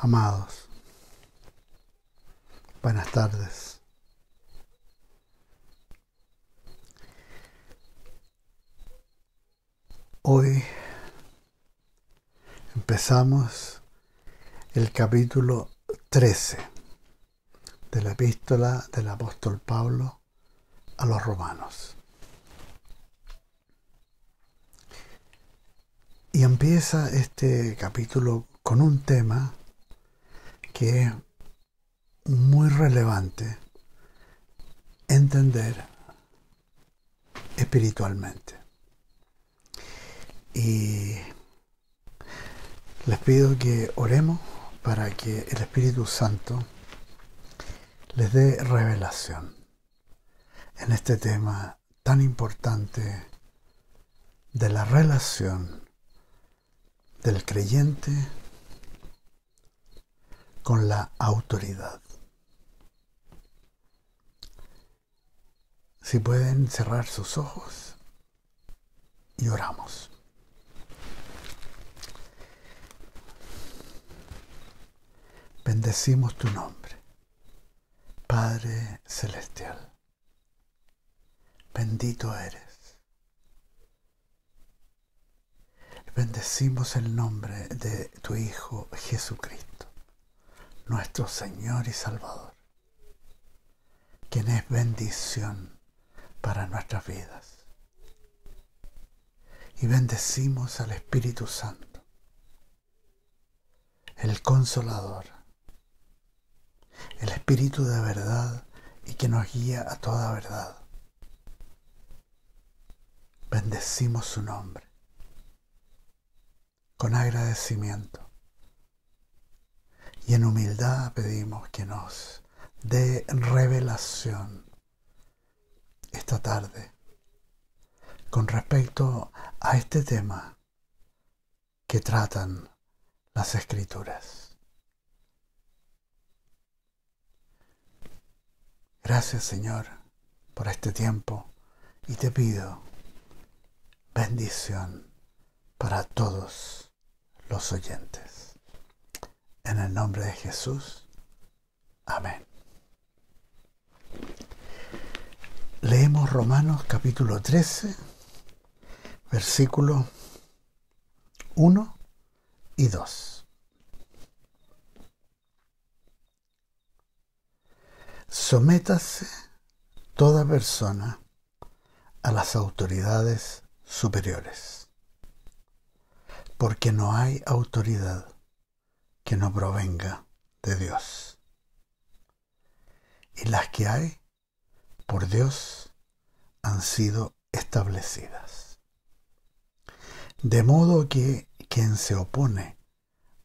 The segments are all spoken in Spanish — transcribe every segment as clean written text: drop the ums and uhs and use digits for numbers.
Amados, buenas tardes. Hoy empezamos el capítulo 13 de la epístola del apóstol Pablo a los romanos. Y empieza este capítulo con un tema que es muy relevante entender espiritualmente. Y les pido que oremos para que el Espíritu Santo les dé revelación en este tema tan importante de la relación del creyente con la autoridad. Si pueden cerrar sus ojos y oramos. Bendecimos tu nombre, Padre Celestial. Bendito eres. Bendecimos el nombre de tu Hijo Jesucristo, nuestro Señor y Salvador, quien es bendición para nuestras vidas. Y bendecimos al Espíritu Santo, el Consolador, el Espíritu de verdad y que nos guía a toda verdad. Bendecimos su nombre con agradecimiento y en humildad pedimos que nos dé revelación esta tarde con respecto a este tema que tratan las Escrituras. Gracias, Señor, por este tiempo y te pido bendición para todos los oyentes. En el nombre de Jesús. Amén. Leemos Romanos capítulo 13, versículos 1 y 2. Sométase toda persona a las autoridades superiores, porque no hay autoridad que no provenga de Dios. Y las que hay, por Dios, han sido establecidas. De modo que quien se opone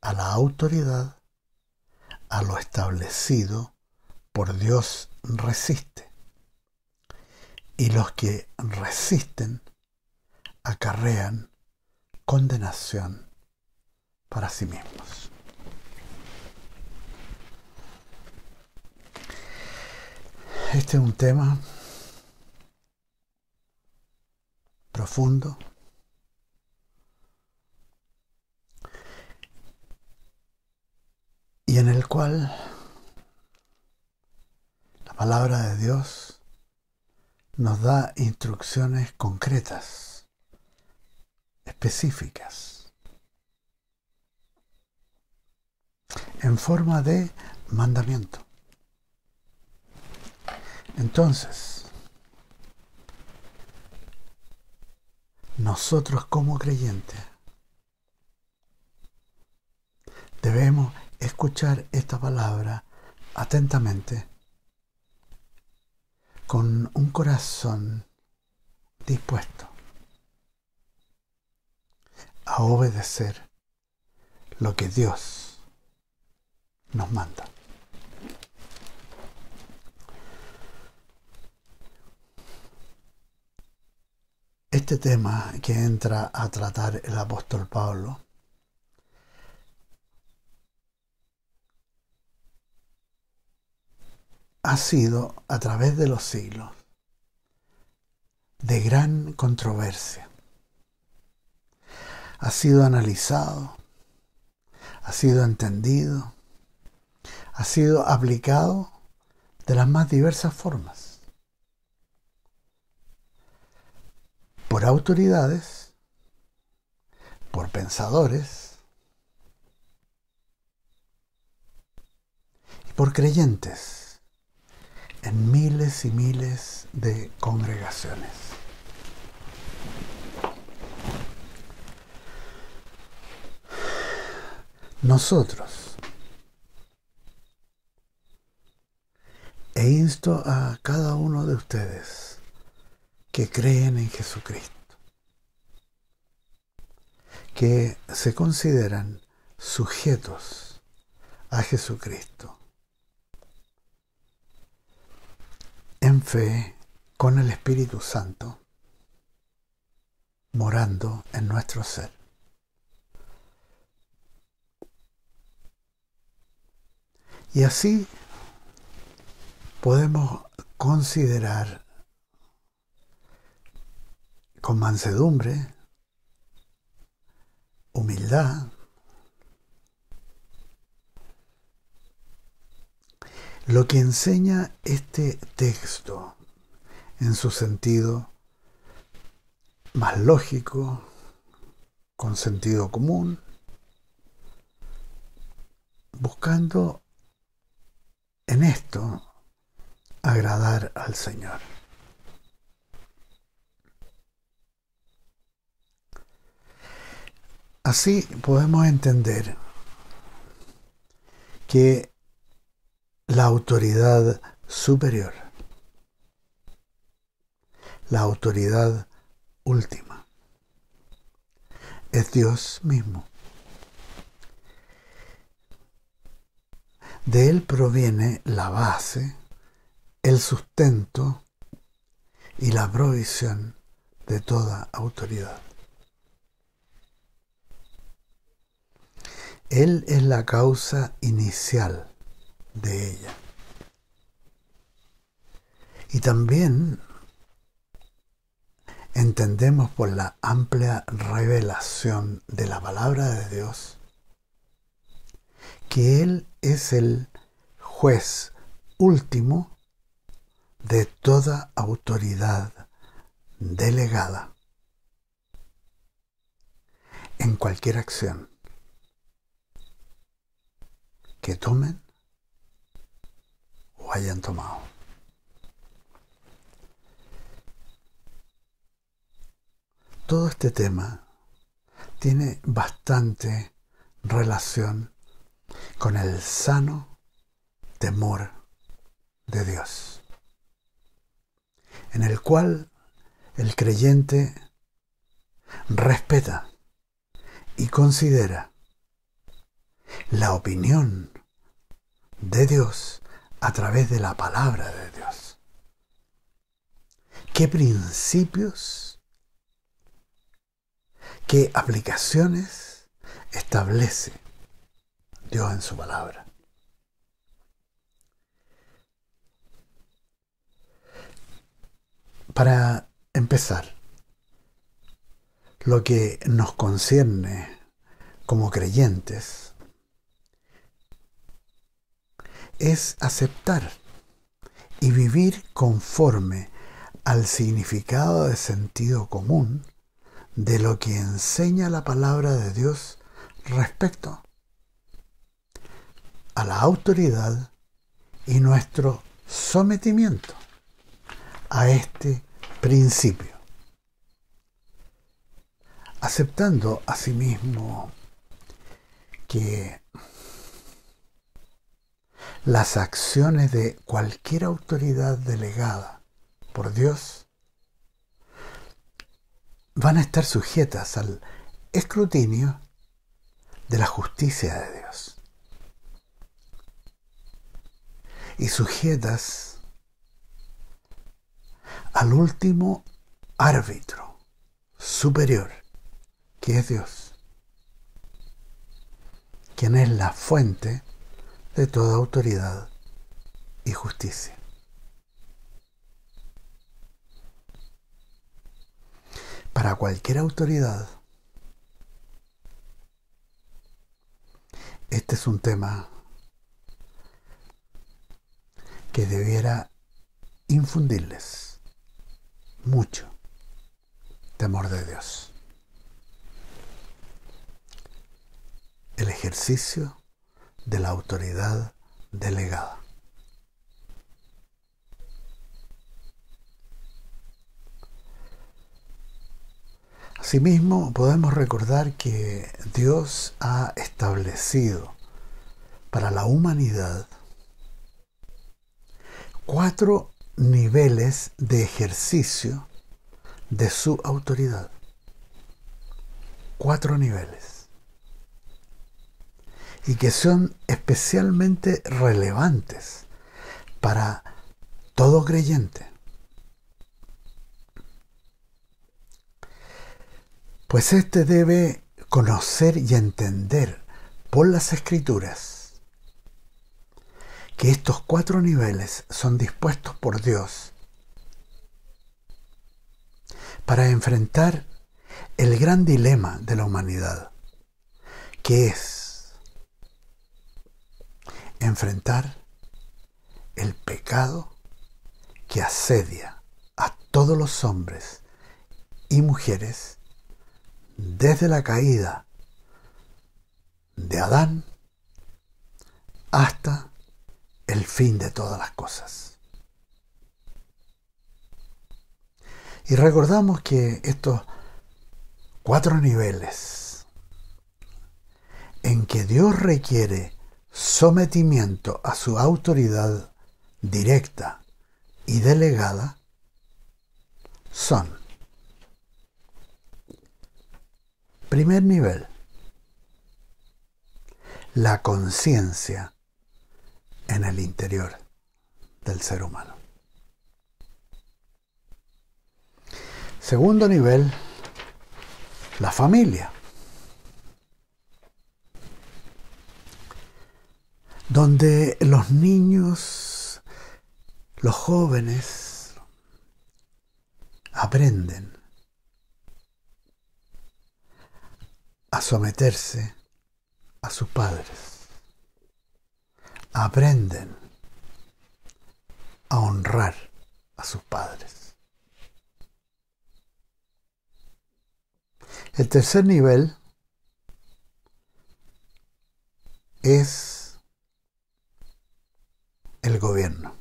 a la autoridad, a lo establecido por Dios resiste. Y los que resisten acarrean condenación para sí mismos. Este es un tema profundo y en el cual la palabra de Dios nos da instrucciones concretas, específicas, en forma de mandamiento. Entonces, nosotros como creyentes debemos escuchar esta palabra atentamente, con un corazón dispuesto a obedecer lo que Dios nos manda. Este tema que entra a tratar el apóstol Pablo ha sido, a través de los siglos, de gran controversia. Ha sido analizado, ha sido entendido ha sido aplicado de las más diversas formas, por autoridades, por pensadores y por creyentes en miles y miles de congregaciones. Nosotros, e insto a cada uno de ustedes que creen en Jesucristo, que se consideran sujetos a Jesucristo, en fe, con el Espíritu Santo, morando en nuestro ser. Y así podemos considerar con mansedumbre, humildad, lo que enseña este texto en su sentido más lógico, con sentido común, buscando en esto agradar al Señor. Así podemos entender que la autoridad superior, la autoridad última, es Dios mismo. De Él proviene la base, el sustento y la provisión de toda autoridad. Él es la causa inicial de ella. Y también entendemos por la amplia revelación de la palabra de Dios que Él es el juez último de toda autoridad delegada en cualquier acción que tomen o hayan tomado. Todo este tema tiene bastante relación con el sano temor de Dios, en el cual el creyente respeta y considera la opinión de Dios a través de la palabra de Dios. ¿Qué principios, qué aplicaciones establece Dios en su palabra? Para empezar, lo que nos concierne como creyentes es aceptar y vivir conforme al significado de sentido común de lo que enseña la palabra de Dios respecto a la autoridad y nuestro sometimiento a este principio, aceptando asimismo que las acciones de cualquier autoridad delegada por Dios van a estar sujetas al escrutinio de la justicia de Dios y sujetas al último árbitro superior, que es Dios, quien es la fuente de toda autoridad y justicia. Para cualquier autoridad, este es un tema que debiera infundirles mucho temor de Dios. El ejercicio de la autoridad delegada. Asimismo, podemos recordar que Dios ha establecido para la humanidad 4 niveles de ejercicio de su autoridad. 4 niveles. Y que son especialmente relevantes para todo creyente. Pues éste debe conocer y entender por las Escrituras que estos 4 niveles son dispuestos por Dios para enfrentar el gran dilema de la humanidad, que es enfrentar el pecado que asedia a todos los hombres y mujeres desde la caída de Adán hasta el fin de todas las cosas. Y recordamos que estos 4 niveles en que Dios requiere sometimiento a su autoridad directa y delegada son: primer nivel, la conciencia en el interior del ser humano. Segundo nivel, la familia, donde los niños, los jóvenes, aprenden a someterse a sus padres, aprenden a honrar a sus padres. El tercer nivel es el gobierno,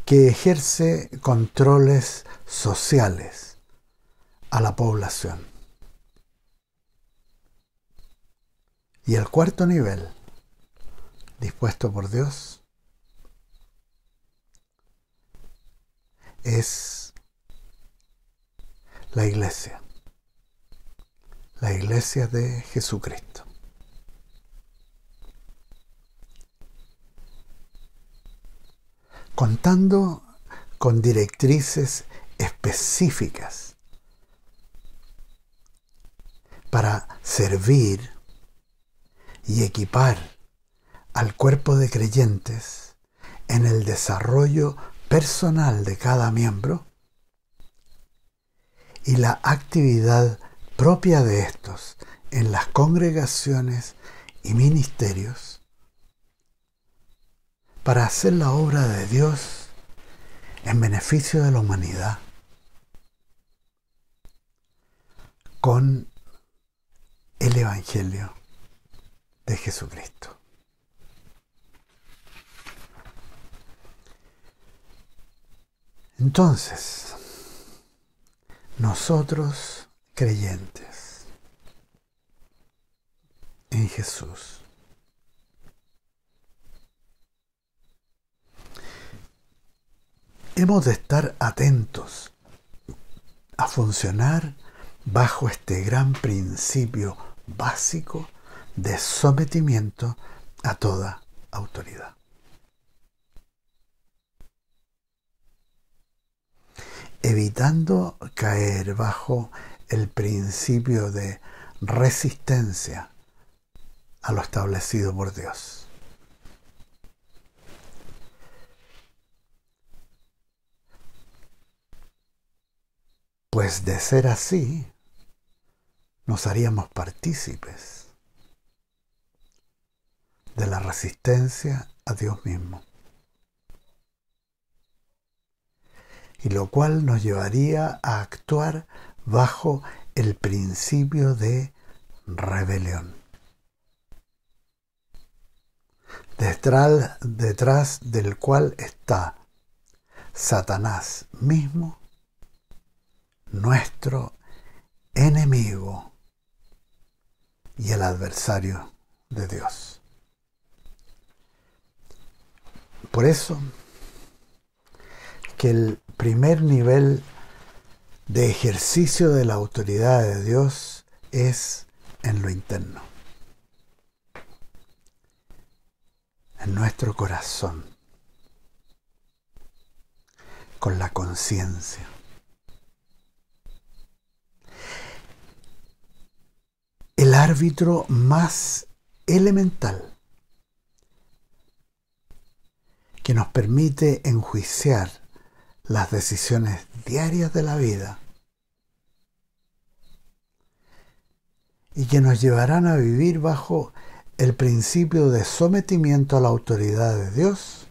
que ejerce controles sociales a la población. Y el cuarto nivel, dispuesto por Dios, es la iglesia de Jesucristo. Contando con directrices específicas para servir y equipar al cuerpo de creyentes en el desarrollo personal de cada miembro y la actividad propia de estos en las congregaciones y ministerios para hacer la obra de Dios en beneficio de la humanidad con el Evangelio de Jesucristo. Entonces, nosotros creyentes en Jesús hemos de estar atentos a funcionar bajo este gran principio básico de sometimiento a toda autoridad. Evitando caer bajo el principio de resistencia a lo establecido por Dios. Pues de ser así, nos haríamos partícipes de la resistencia a Dios mismo. Y lo cual nos llevaría a actuar bajo el principio de rebelión. Detrás del cual está Satanás mismo, nuestro enemigo y el adversario de Dios. Por eso que el primer nivel de ejercicio de la autoridad de Dios es en lo interno, en nuestro corazón, con la conciencia. El árbitro más elemental que nos permite enjuiciar las decisiones diarias de la vida y que nos llevarán a vivir bajo el principio de sometimiento a la autoridad de Dios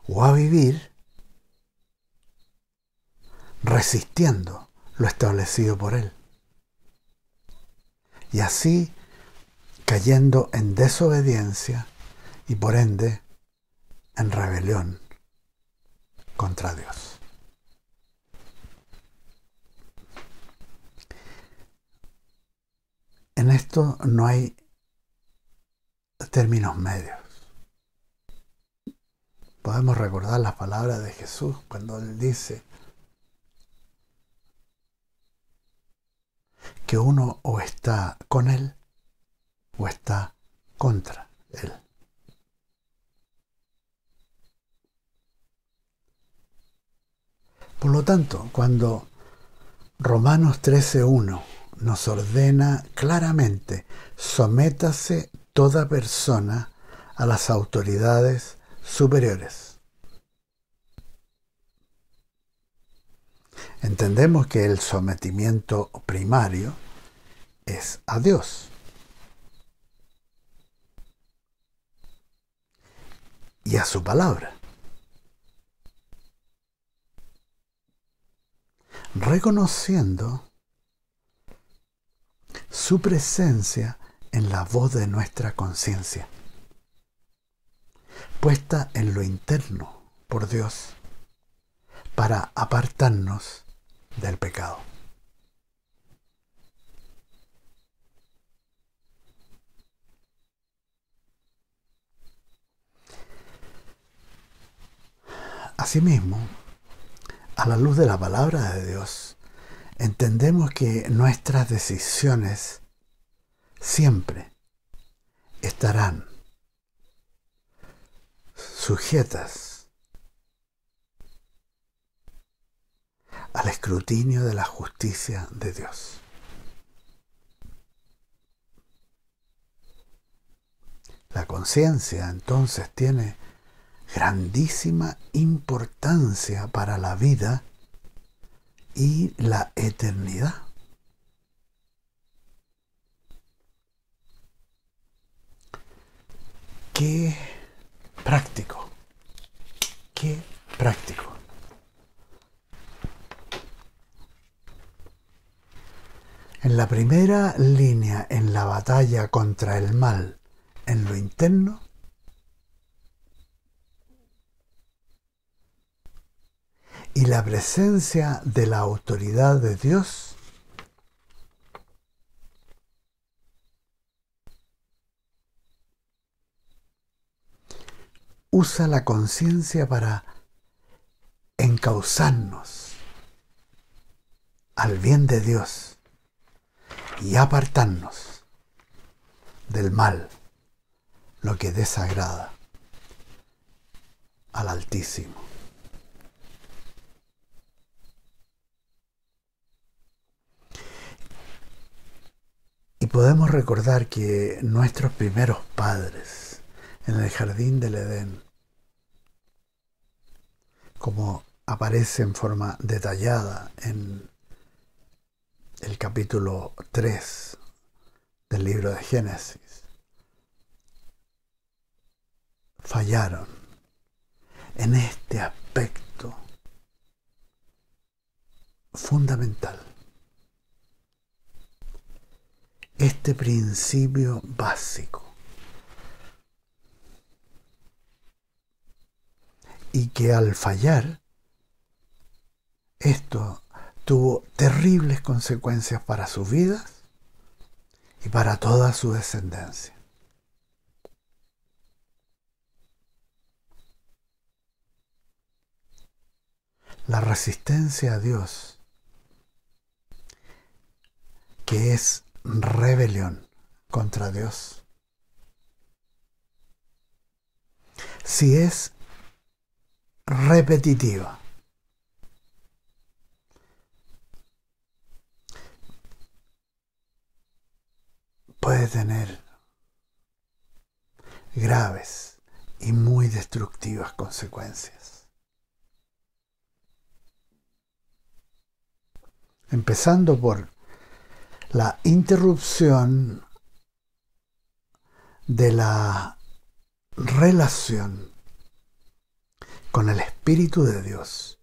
o a vivir resistiendo lo establecido por Él y así cayendo en desobediencia y por ende en rebelión contra Dios. En esto no hay términos medios. Podemos recordar las palabras de Jesús cuando Él dice que uno o está con Él o está contra Él. Por lo tanto, cuando Romanos 13:1 nos ordena claramente: sométase toda persona a las autoridades superiores, entendemos que el sometimiento primario es a Dios y a su palabra, reconociendo su presencia en la voz de nuestra conciencia, puesta en lo interno por Dios para apartarnos del pecado. Asimismo, a la luz de la palabra de Dios, entendemos que nuestras decisiones siempre estarán sujetas al escrutinio de la justicia de Dios. La conciencia entonces tiene grandísima importancia para la vida y la eternidad. Qué práctico, qué práctico. En la primera línea en la batalla contra el mal en lo interno, y la presencia de la autoridad de Dios usa la conciencia para encauzarnos al bien de Dios y apartarnos del mal, lo que desagrada al Altísimo. Y podemos recordar que nuestros primeros padres en el jardín del Edén, como aparece en forma detallada en el capítulo 3 del libro de Génesis fallaron en este aspecto fundamental, este principio básico, y que al fallar esto tuvo terribles consecuencias para sus vidas y para toda su descendencia. La resistencia a Dios, que es rebelión contra Dios, si es repetitiva, puede tener graves y muy destructivas consecuencias. Empezando por la interrupción de la relación con el Espíritu de Dios,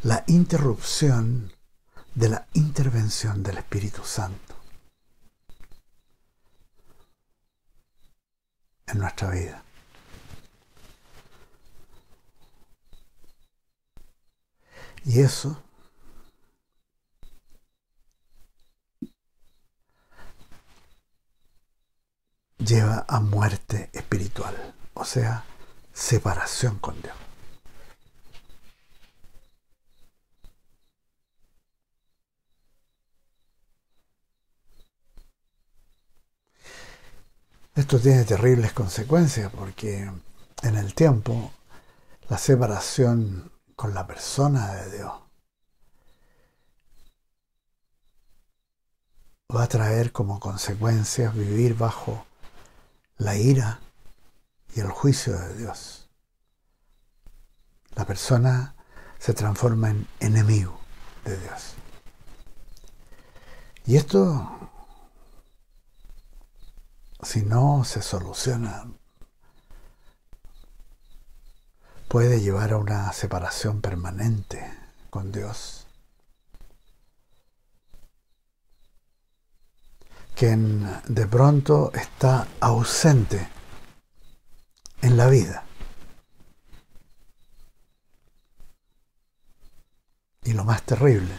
la interrupción de la intervención del Espíritu Santo en nuestra vida. Y eso lleva a muerte espiritual, o sea, separación con Dios. Esto tiene terribles consecuencias porque en el tiempo la separación con la persona de Dios va a traer como consecuencias vivir bajo la ira y el juicio de Dios. La persona se transforma en enemigo de Dios. Y esto, si no se soluciona, puede llevar a una separación permanente con Dios. Quien de pronto está ausente en la vida. Y lo más terrible,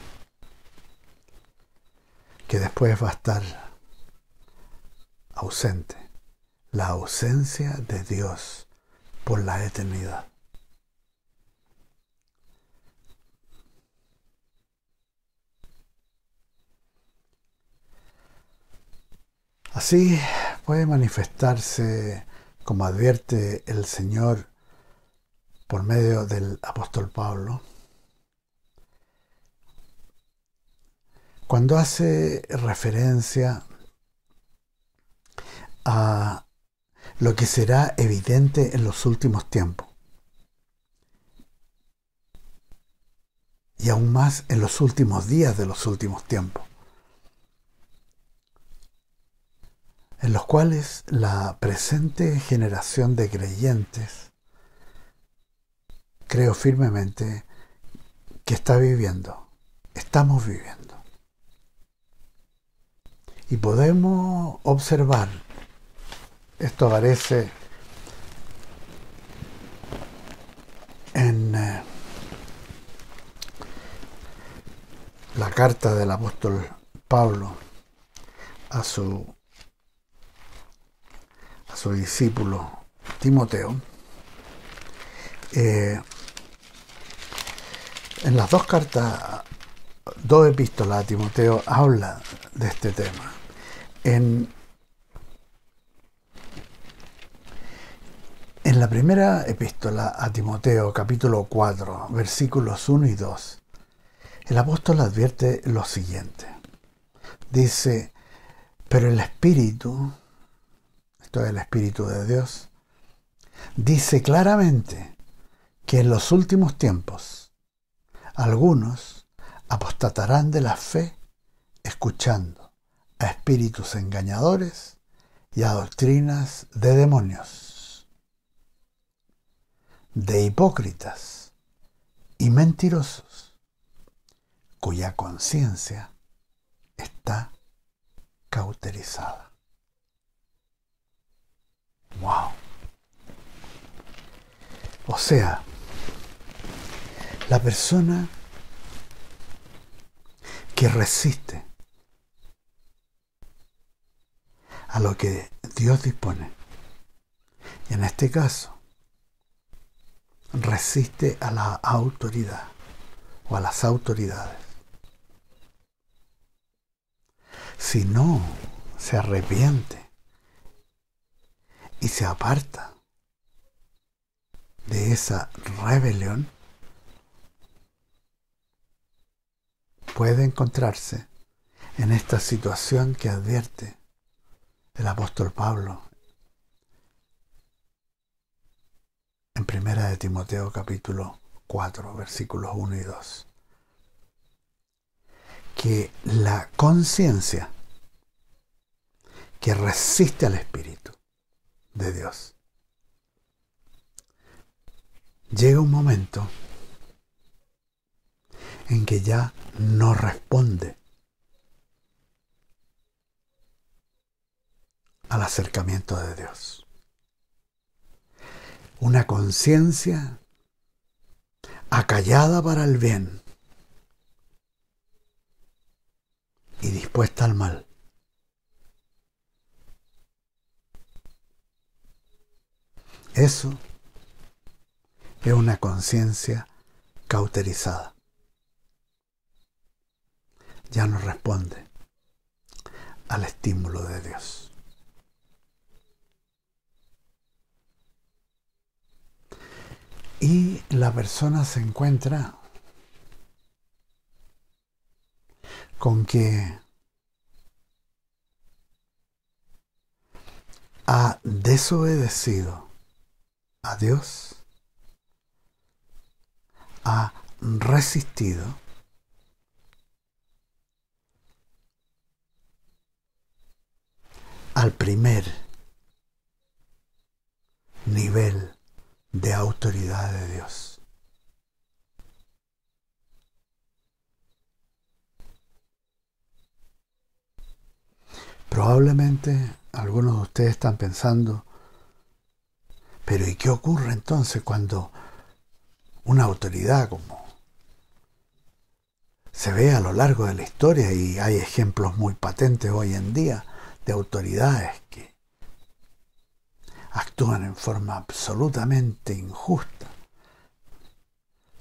que después va a estar ausente, la ausencia de Dios por la eternidad. Así puede manifestarse, como advierte el Señor por medio del apóstol Pablo, cuando hace referencia a lo que será evidente en los últimos tiempos, y aún más en los últimos días de los últimos tiempos, en los cuales la presente generación de creyentes, creo firmemente que estamos viviendo. Y podemos observar, esto aparece en la carta del apóstol Pablo a su discípulo Timoteo. En las dos cartas, dos epístolas a Timoteo habla de este tema. En la primera epístola a Timoteo, capítulo 4, versículos 1 y 2, el apóstol advierte lo siguiente. Dice, pero el Espíritu, esto es el Espíritu de Dios, dice claramente que en los últimos tiempos algunos apostatarán de la fe escuchando a espíritus engañadores y a doctrinas de demonios, de hipócritas y mentirosos, cuya conciencia está cauterizada. ¡Wow! O sea, la persona que resiste a lo que Dios dispone, y en este caso, resiste a la autoridad o a las autoridades. Si no se arrepiente y se aparta de esa rebelión, puede encontrarse en esta situación que advierte el apóstol Pablo en 1 de Timoteo capítulo 4, versículos 1 y 2. Que la conciencia que resiste al Espíritu de Dios, llega un momento en que ya no responde al acercamiento de Dios. Una conciencia acallada para el bien y dispuesta al mal. Eso es una conciencia cauterizada. Ya no responde al estímulo de Dios. Y la persona se encuentra con que ha desobedecido a Dios, ha resistido al primer nivel de autoridad de Dios. Probablemente algunos de ustedes están pensando, pero ¿y qué ocurre entonces cuando una autoridad como se ve a lo largo de la historia, y hay ejemplos muy patentes hoy en día de autoridades que actúan en forma absolutamente injusta,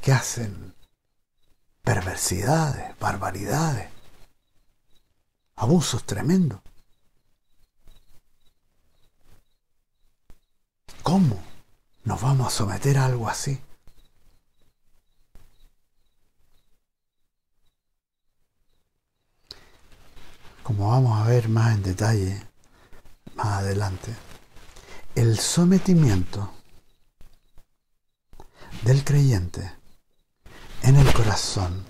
que hacen perversidades, barbaridades, abusos tremendos? ¿Cómo nos vamos a someter a algo así? Como vamos a ver más en detalle más adelante, el sometimiento del creyente en el corazón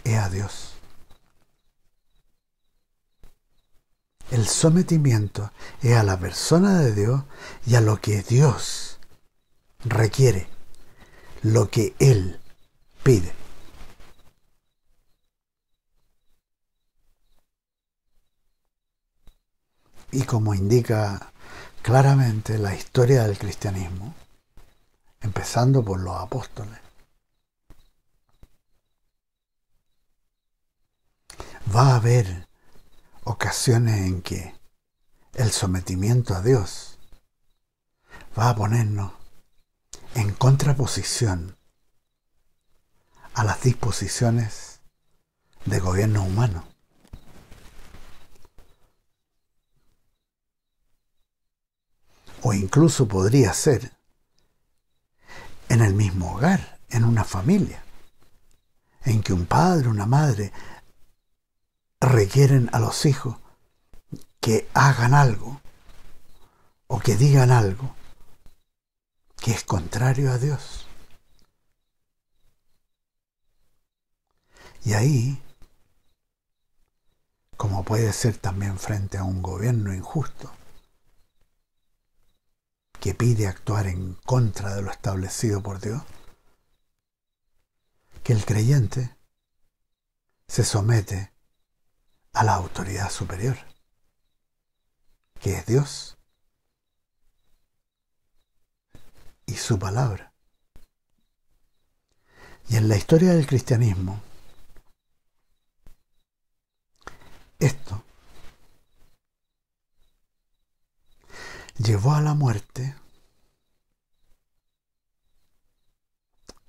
es a Dios. El sometimiento es a la persona de Dios y a lo que Dios requiere, lo que Él pide. Y como indica claramente la historia del cristianismo, empezando por los apóstoles, va a haber ocasiones en que el sometimiento a Dios va a ponernos en contraposición a las disposiciones de gobierno humano. O incluso podría ser en el mismo hogar, en una familia, en que un padre, una madre requieren a los hijos que hagan algo o que digan algo que es contrario a Dios. Y ahí, como puede ser también frente a un gobierno injusto, que pide actuar en contra de lo establecido por Dios, que el creyente se somete a la autoridad superior, que es Dios y su palabra. Y en la historia del cristianismo, esto llevó a la muerte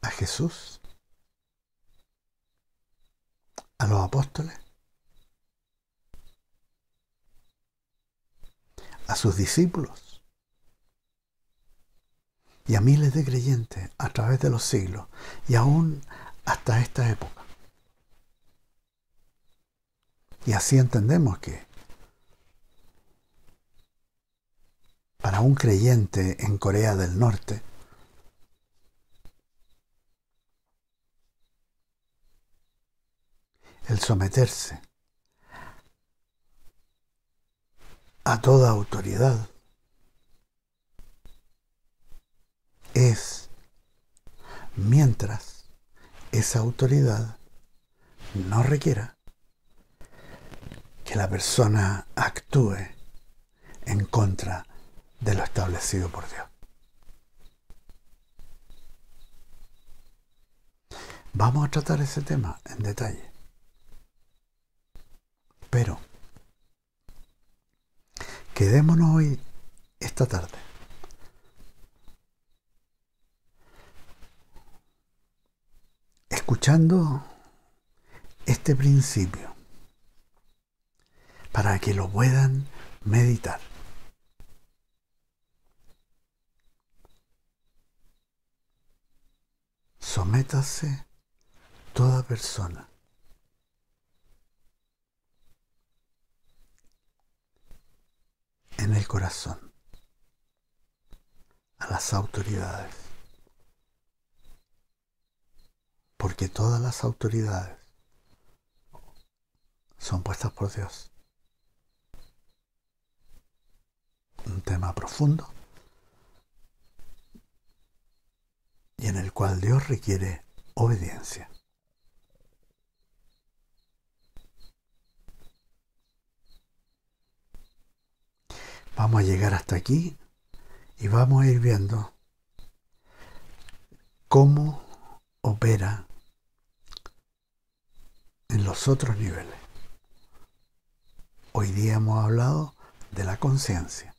a Jesús, a los apóstoles, a sus discípulos y a miles de creyentes a través de los siglos y aún hasta esta época. Y así entendemos que para un creyente en Corea del Norte, el someterse a toda autoridad es mientras esa autoridad no requiera que la persona actúe en contra de lo establecido por Dios. Vamos a tratar ese tema en detalle. Pero quedémonos hoy, esta tarde, escuchando este principio para que lo puedan meditar. Sométase toda persona en el corazón a las autoridades, porque todas las autoridades son puestas por Dios. Un tema profundo y en el cual Dios requiere obediencia. Vamos a llegar hasta aquí y vamos a ir viendo cómo opera en los otros niveles. Hoy día hemos hablado de la conciencia.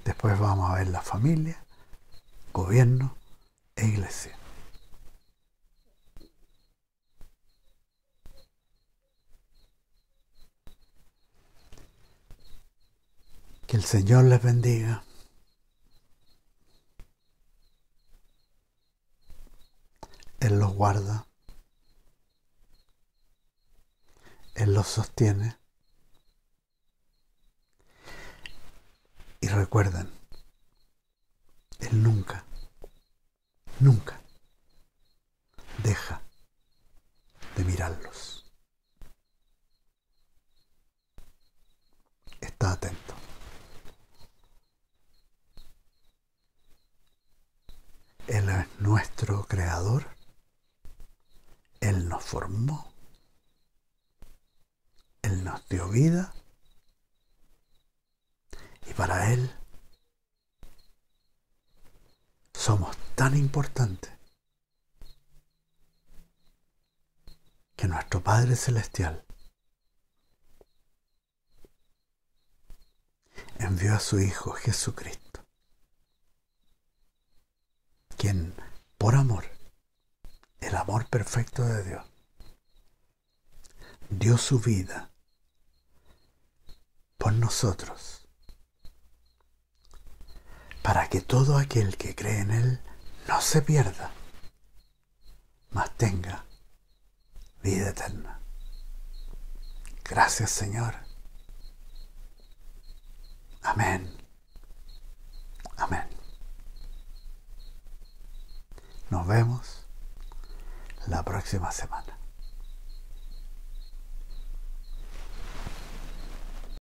Después vamos a ver la familia, gobierno e iglesia. Que el Señor les bendiga. Él los guarda. Él los sostiene. Y recuerden, Él nunca, nunca deja de mirarlos. Está atento. Él es nuestro creador. Él nos formó. Él nos dio vida. Y para Él somos tan importantes que nuestro Padre Celestial envió a su Hijo Jesucristo, quien por amor, el amor perfecto de Dios, dio su vida por nosotros, para que todo aquel que cree en Él no se pierda, mas tenga vida eterna. Gracias, Señor. Amén. Amén. Nos vemos la próxima semana.